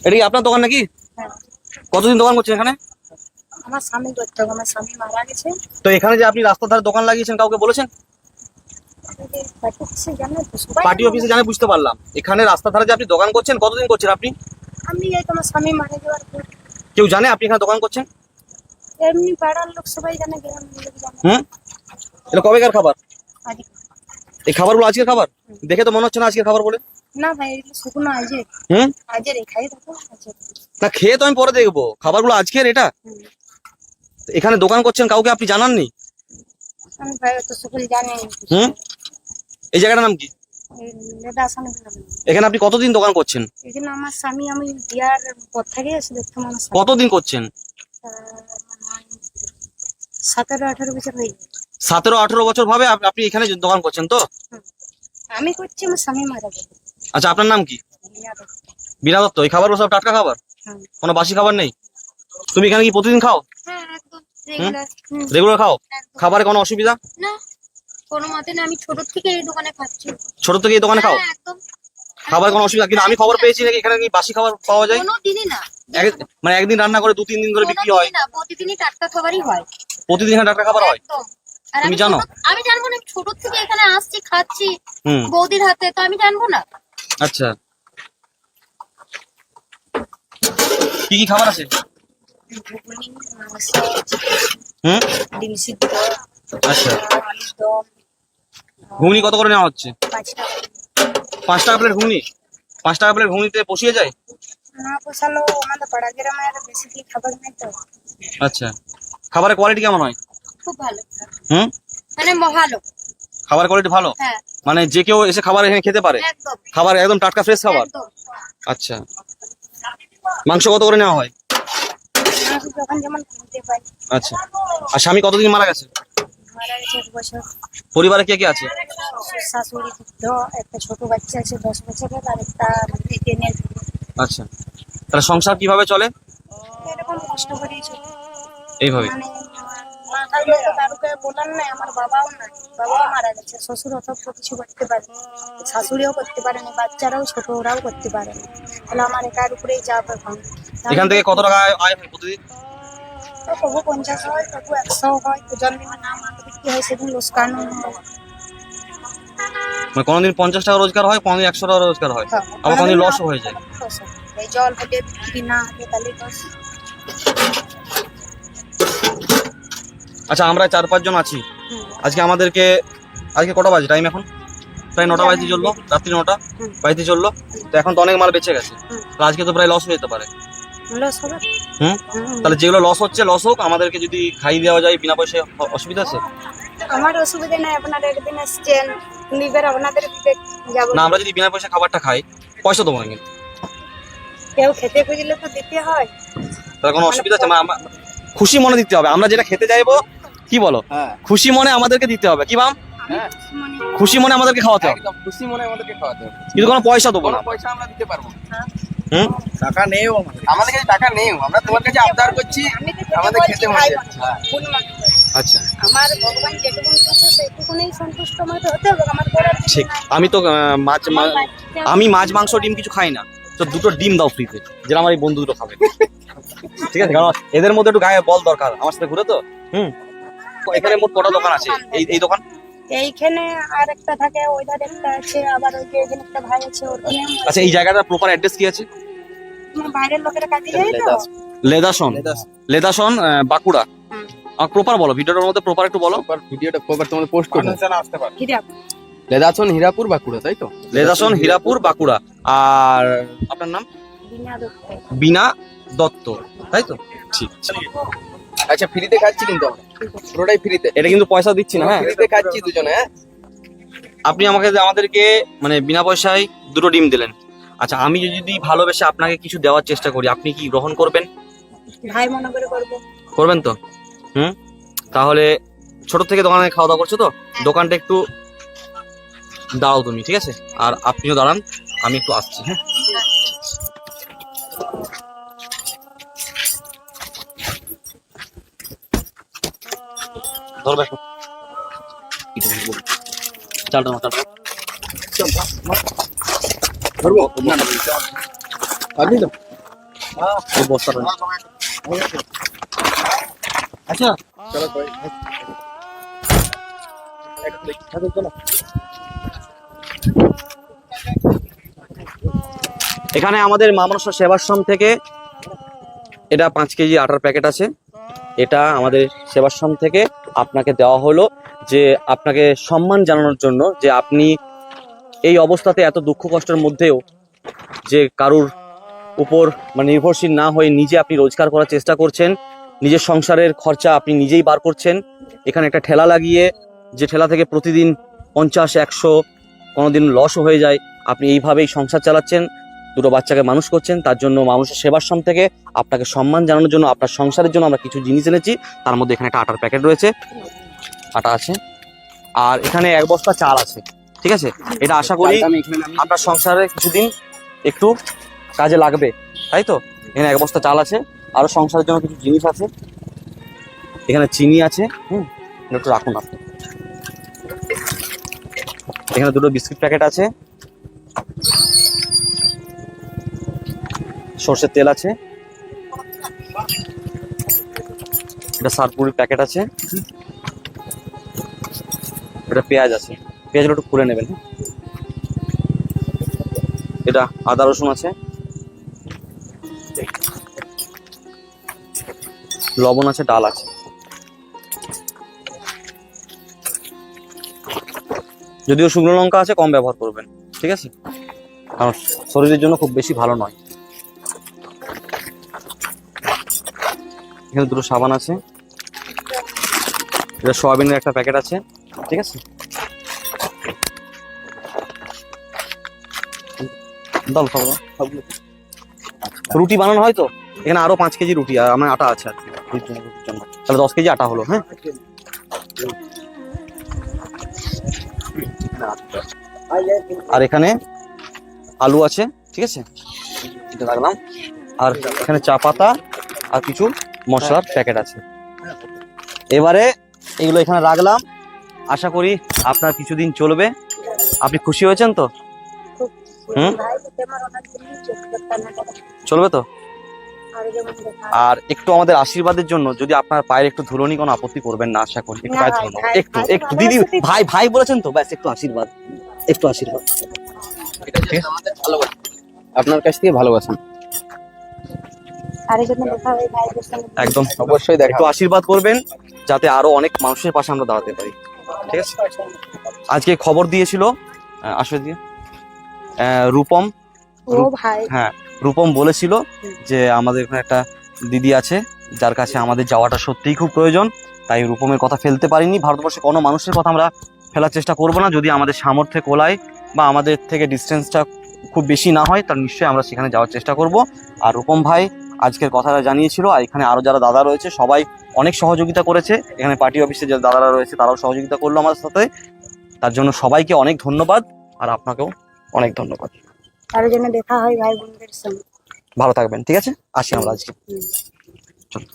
এটা কি আপনার দোকান নাকি? হ্যাঁ, কতদিন দোকান করছেন এখানে? আমার স্বামী করতো, আমার স্বামী মারা গেছে। তো এখানে যে আপনি রাস্তার ধারে দোকান লাগিয়েছেন কাউকে বলেছেন? পার্টি অফিসে জানে তো সবাই। পার্টি অফিসে জানে, বুঝতে পারলাম। এখানে রাস্তার ধারে যে আপনি দোকান করছেন, কতদিন করছেন আপনি? আমি এই তোমার স্বামী মারা যাওয়ার পর কেউ জানে আপনি এখানে দোকান করছেন? এমনি পাড়ার লোক সবাই জানে, গ্রামের লোক জানে। এটা কবেকার খাবার? আজকে এই খাবারগুলো আজকের খাবার? দেখে তো মনে হচ্ছে না আজকের খাবার বলে। না ভাই, এগুলো শুকনো আজের। হুম আজের এই খাই দেখো আজের। না, খেয়ে তো আমি পরে দেখবো খাবারগুলো আজকের এটা। হুম। এখানে দোকান করছেন, কাউকে আপনি জানাননি? আমি ভাই তো সকল জানি। এই জায়গাটার নাম কি? লেদা আসামি বলে। এখানে আপনি কতদিন দোকান করছেন? এখানে আমার স্বামী, আমি বিয়ার পর থেকে এসে দেখতাম আমার স্বামী। কতদিন করছেন? 17-18 বছর হয়ে গেছে। 17-18 বছর ভাবে আপনি এখানে দোকান করছেন তো? আমি করছি, আমার স্বামী মারা গেছে। আচ্ছা, আপনার নাম কি? বিনা দত্ত। এই খাবারগুলো সব টাটকা খাবার, কোনো বাসি খাবার নেই? তুমি এখানে কি প্রতিদিন খাও? হ্যাঁ, একদম রেগুলার। রেগুলার খাও? একদম। খাবারে কোনো অসুবিধা? না, কোনো মতে না, আমি ছোট থেকে এই দোকানে খাচ্ছি। ছোট থেকে এই দোকানে খাও? হ্যাঁ, একদম। খাবার কোনো অসুবিধা? কিন্তু আমি খবর পেয়েছি নাকি এখানে কি বাসি খাবার পাওয়া যায়? কোনোদিনই না। মানে একদিন রান্না করে 2-3 দিন ধরে বিক্রি হয়? কোনোদিনই না, প্রতিদিনই টাটকা খাবারই হয়। প্রতিদিন এখানে টাটকা খাবার হয়? একদম। আর তুমি জানো? আমি জানবো না? আমি ছোট থেকে এখানে আসছি, খাচ্ছি হুম বৌদির হাতে, তো আমি জানবো না? আচ্ছা, কি কি খাবার আছে? ঘুগনি, মাংস, হুম ডিম সিদ্ধ, আচ্ছা, আলুর দম। ঘুগনি কত করে নেওয়া হচ্ছে? 5 টাকা। 5 টাকা প্লেট ঘুগনি? 5 টাকা প্লেট ঘুগনিতে পোষিয়ে যায়? না পোষালো, আমাদের পাড়া গ্রামে আর বেশি কি খাবার নেই তো। আচ্ছা, খাবারের কোয়ালিটি কেমন হয়? খুব ভালো। হুম মানে ভালো। খাবার কোয়ালিটি ভালো? হ্যাঁ, মানে যে কেউ এসে খাবার এখানে খেতে পারে? একদম। খাবার একদম টাটকা ফ্রেশ খাবার? একদম। আচ্ছা, মাংস কত করে নেওয়া হয়? মাংস যখন যেমন কিনতে পাই। আচ্ছা, আর স্বামী কতদিন মারা গেছে? মারা গেছে 1 বছর। পরিবারে কে কে আছে? শ্বশুর, শাশুড়ি, বৃদ্ধ, একটা ছোট বাচ্চা আছে 10 বছরের, আর একটা 10 এর। আচ্ছা, তাহলে সংসার কিভাবে চলে? এরকম কষ্ট করেই চলে। এইভাবে? মানে মা থাকলে তো কারুকে বলার নাই, আমার বাবাও নাই, বাবাও মারা গেছে। শ্বশুর অত কিছু করতে পারে, শাশুড়িও করতে পারেনি, বাচ্চারাও ছোট, ওরাও করতে পারেনি। তাহলে আমার একার উপরেই চাপ এখন। এখান থেকে কত টাকা আয় হয় প্রতিদিন? তো কবু 50 হয়, কবু 100 হয়, জন্মদিনে না মাল বিক্রি হয়, সেদিন লোসকান হয়। মানে কোনোদিন 50 টাকা রোজগার হয়, কোনোদিন 100 টাকা রোজগার হয়, আবার কোনোদিন লসও হয়ে যায়। এই জল হলে বিক্রি না হলে তাহলে লস। আচ্ছা, আমরা 4-5 জন আছি আজকে। আজকে কটা বাজে টাইম এখন? প্রায় 9টা বাজতে চললো, রাত্রি 9টা বাজতে চললো। তো এখন তো অনেক মাল বেঁচে গেছে, তো আজকে তো প্রায় লস হয়ে যেতে পারে। লস হবে। তাহলে যেগুলো লস হচ্ছে লস হোক, আমাদেরকে যদি খাইয়ে দেওয়া যায় বিনা পয়সায়, অসুবিধা আছে? আমার অসুবিধা নাই, আপনারা একদিন এসছেন, নিবেন আপনাদের বিবেক যাবো। না, আমরা যদি বিনা পয়সা খাবারটা খাই, পয়সা দেবো না কিন্তু। কেউ খেতে খুঁজলে তো দিতে হয়। তাহলে কোনো অসুবিধা আছে? খুশি মনে দিতে হবে। আমরা যেটা খেতে চাইবো, কি বলো, খুশি মনে আমাদেরকে দিতে হবে। কি বাম? খুশি মনে আমাদেরকে খাওয়াতে হবে, খুশি মনে আমাদেরকে খাওয়াতে হবে। কিন্তু কোনো পয়সা দেবো না। পয়সা আমরা দিতে পারবো না। টাকা নেই আমাদের কাছে টাকা নেই, আমরা তোমার কাছে আবদার করছি, আমাদের খেতে মন যাচ্ছে। আচ্ছা, আমার ভগবান যেটুকুন দিচ্ছে সেটুকুনেই সন্তুষ্ট আমাকে হতে হবে। আমার করার কিছু ঠিক। নাই। আমি তো আমি মাছ মাংস ডিম কিছু খাই না, তো 2টো ডিম দাও ফ্রিতে, যেটা আমার এই বন্ধু দুটো খাবে। ঠিক আছে, কারণ এদের মধ্যে একটু গায়ে বল দরকার, আমার সাথে ঘুরে তো। এখানে মোট কটা দোকান আছে? এই দোকান এইখানে আর একটা থাকে, ওই ধারে একটা আছে, আবার ওই যে এখানে একটা ভাই আছে, ওখানে। আচ্ছা, এই জায়গাটার প্রপার অ্যাড্রেস কি আছে? বাইরের লোকেরা কাজে যায় তো। লেদাসন, বাঁকুড়া। আমার প্রপার বলো, ভিডিওটার মধ্যে প্রপার একটু বলো। ভিডিওটা প্রপার তোমাদের পোস্ট করব। হিরাপ। লেদাছন হীরাপুর বাঁকুড়া, তাই তো? লেদাসন হীরাপুর বাঁকুড়া। আর আপনার নাম? বিনা দত্ত। বিনা দত্ত, তাই তো? ঠিক। আচ্ছা, ফ্রিতে খাচ্ছি কিন্তু আমরা, পুরোটাই ফ্রিতে। এটা কিন্তু পয়সা দিচ্ছি না, হ্যাঁ? ফ্রিতে খাচ্ছি দুজনে। হ্যাঁ, আপনি আমাদেরকে মানে বিনা পয়সায় 2টো ডিম দিলেন। আচ্ছা, আমি যদি ভালোবেসে আপনাকে কিছু দেওয়ার চেষ্টা করি, আপনি কি গ্রহণ করবেন? ভাই মনে করে করবো। করবেন তো? তাহলে ছোট থেকে দোকানে খাওয়া দাওয়া করছো তো, দোকানটা একটু দাঁড়াও তুমি, ঠিক আছে? আর আপনিও দাঁড়ান, আমি একটু আসছি। হ্যাঁ, ধরবে চালটা ধরবো না না পারবি তো এই বস্তাটা নে। আচ্ছা চলো কই এখানে আমাদের মা মনসা সেবাশ্রম থেকে এটা 5 কেজি আটার প্যাকেট আছে। এটা আমাদের সেবাশ্রম থেকে আপনাকে দেওয়া হলো, যে আপনাকে সম্মান জানানোর জন্য, যে আপনি এই অবস্থাতে এত দুঃখ কষ্টের মধ্যেও যে কারুর উপর মানে নির্ভরশীল না হয়ে নিজে আপনি রোজগার করার চেষ্টা করছেন, নিজের সংসারের খরচা আপনি নিজেই বার করছেন। এখানে একটা ঠেলা লাগিয়ে, যে ঠেলা থেকে প্রতিদিন 50-100 কোনোদিন লসও হয়ে যায়, আপনি এইভাবেই সংসার চালাচ্ছেন, দুটো বাচ্চাকে মানুষ করছেন। তার জন্য মানুষের সেবাশ্রম থেকে আপনাকে সম্মান জানানোর জন্য, আপনার সংসারের জন্য আমরা কিছু জিনিস এনেছি। তার মধ্যে এখানে একটা আটার প্যাকেট রয়েছে, আটা আছে, আর এখানে 1 বস্তা চাল আছে। ঠিক আছে, এটা আশা করি আপনার সংসারে কিছুদিন একটু কাজে লাগবে, তাই তো? এখানে 1 বস্তা চাল আছে, আরো সংসারের জন্য কিছু জিনিস আছে। এখানে চিনি আছে, একটু রাখুন আপনি। এখানে 2টো বিস্কিট প্যাকেট আছে, সর্ষের তেল আছে, এটা সারপুরির প্যাকেট আছে, এটা পেঁয়াজ আছে, পেঁয়াজটা একটু খুলে নেবেন। এটা আদা রসুন আছে, লবণ আছে, ডাল আছে। যদিও শুকনো লঙ্কা আছে, কম ব্যবহার করবেন, ঠিক আছে? কারণ শরীরের জন্য খুব বেশি ভালো নয়। এখানে 2টো সাবান আছে, এটা সয়াবিনের একটা প্যাকেট আছে, ঠিক আছে? দাও সবগুলো। রুটি বানানো হয় তো, এখানে আরো 5 কেজি রুটি আর আমার আটা আছে আর কি রুটির জন্য, তাহলে 10 কেজি আটা হলো। হ্যাঁ, আর এখানে আলু আছে, ঠিক আছে, এটা রাখলাম। আর এখানে চা পাতা আর কিছু মশলার প্যাকেট আছে। এবারে এগুলো এখানে রাখলাম, আশা করি আপনার কিছুদিন চলবে। আপনি খুশি হয়েছেন তো? ভাই যদি আমার অনেক দিন চলবে তো? আর যেমন দেখা আর একটু আমাদের আশীর্বাদের জন্য, যদি আপনার পায়ের একটু ধুলোনি, কোনো আপত্তি করবেন না, আশা করি। একটু না পায়ের ভাই, ধুলো, ভাই, একটু ভাই, একটু ভাই, দিদি, ভাই, ভাই ভাই বলেছেন তো, ব্যাস একটু আশীর্বাদ, একটু আশীর্বাদ। এটা just আমাদের ভালোবাসা আপনার কাছ থেকে ভালোবাসা আর যেমন দেখা হয় ভাইদের সঙ্গে একদম অবশ্যই দেখা একটু আশীর্বাদ করবেন, যাতে আরো অনেক মানুষের পাশে আমরা দাঁড়াতে পারি, ঠিক আছে? আজকে খবর দিয়েছিল, আসলে দিয়ে রূপম, ও ভাই হ্যাঁ রূপম বলেছিল যে আমাদের এখানে একটা দিদি আছে যার কাছে আমাদের যাওয়াটা সত্যিই খুব প্রয়োজন। তাই রূপমের কথা ফেলতে পারিনি। ভারতবর্ষে কোনো মানুষের কথা আমরা ফেলার চেষ্টা করব না, যদি আমাদের সামর্থ্যে কোলায় বা আমাদের থেকে ডিস্টেন্সটা খুব বেশি না হয়, তাহলে নিশ্চয়ই আমরা সেখানে যাওয়ার চেষ্টা করব। আর রূপম ভাই আজকের কথাটা জানিয়েছিল, আর এখানে আরো যারা দাদা রয়েছে সবাই অনেক সহযোগিতা করেছে। এখানে পার্টি অফিসে যে দাদারা রয়েছে তারাও সহযোগিতা করলো আমাদের সাথে, তার জন্য সবাইকে অনেক ধন্যবাদ, আর আপনাকেও অনেক ধন্যবাদ। আর যেন দেখা হয় ভাই বোনদের সঙ্গে। ভালো থাকবেন, ঠিক আছে? আসি আমরা আজকে। হুম। চলো।